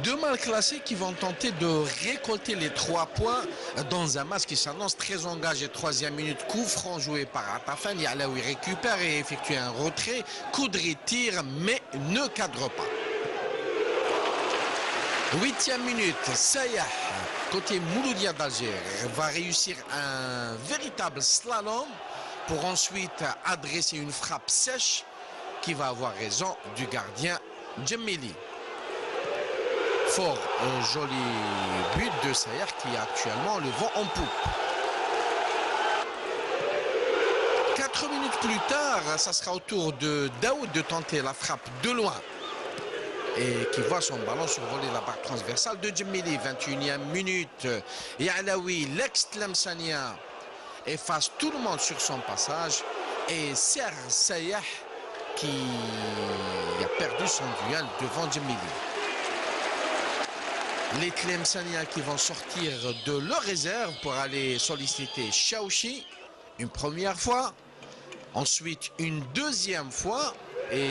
Deux mal classés qui vont tenter de récolter les 3 points dans un match qui s'annonce très engagé. Troisième minute, coup franc joué par Atafan. Yalaoui récupère et effectue un retrait. Koudri tire mais ne cadre pas. 8e minute, Sayah, côté Mouloudia d'Alger, va réussir un véritable slalom pour ensuite adresser une frappe sèche qui va avoir raison du gardien Djemili. Fort joli but de Sayah qui a actuellement le vent en poupe. 4 minutes plus tard, ça sera au tour de Daoud de tenter la frappe de loin et qui voit son ballon survoler la barre transversale de Djemili. 21e minute, Yalaoui, l'ex-Tlemcenien, efface tout le monde sur son passage et sert Sayah qui a perdu son duel devant Djemili. Les Tlemceniens qui vont sortir de leur réserve pour aller solliciter Chaouchi une première fois, ensuite une deuxième fois, et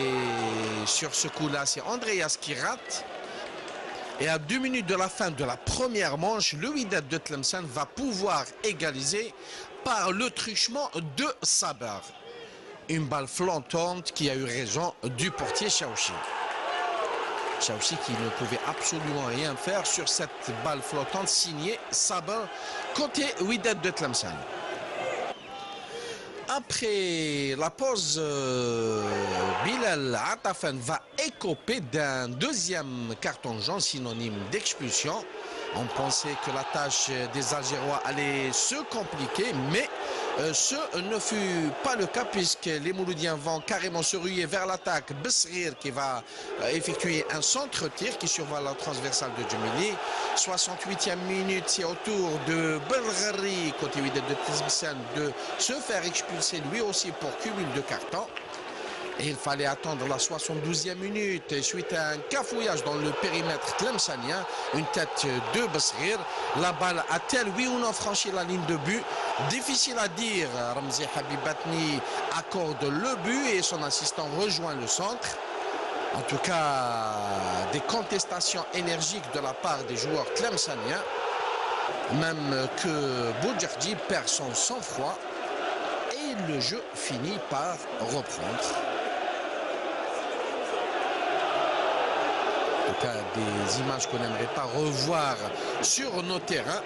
sur ce coup-là c'est Andreas qui rate. Et à 2 minutes de la fin de la première manche, le Wydad de Tlemcen va pouvoir égaliser par le truchement de Saber. Une balle flottante qui a eu raison du portier Chaouchi. Chaouchi qui ne pouvait absolument rien faire sur cette balle flottante signée Saber côté Wydad de Tlemcen. Après la pause, Bilal Atafan va écoper d'un deuxième carton jaune synonyme d'expulsion. On pensait que la tâche des Algérois allait se compliquer, mais ce ne fut pas le cas puisque les Mouloudiens vont carrément se ruer vers l'attaque. Besrir qui va effectuer un centre-tir qui survole la transversale de Djemili. 68e minute, c'est au tour de Belghari, côté Wydad de Tlemcen, de se faire expulser lui aussi pour cumul de cartons. Et il fallait attendre la 72e minute et suite à un cafouillage dans le périmètre tlemcenien, une tête de Besrir. La balle a-t-elle oui ou non franchi la ligne de but? Difficile à dire. Ramzi Habibatni accorde le but et son assistant rejoint le centre. En tout cas, des contestations énergiques de la part des joueurs tlemceniens, même que Boudjardi perd son sang-froid et le jeu finit par reprendre. En tout cas, des images qu'on n'aimerait pas revoir sur nos terrains.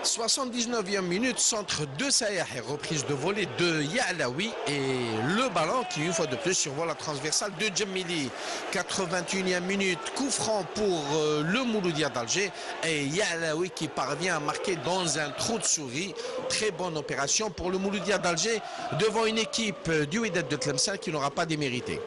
« 79e minute, centre de Sayah et reprise de volée de Yalaoui et le ballon qui une fois de plus survole la transversale de Djemili. 81e minute, coup franc pour le Mouloudia d'Alger et Yalaoui qui parvient à marquer dans un trou de souris. Très bonne opération pour le Mouloudia d'Alger devant une équipe du Wydad de Tlemcen qui n'aura pas démérité.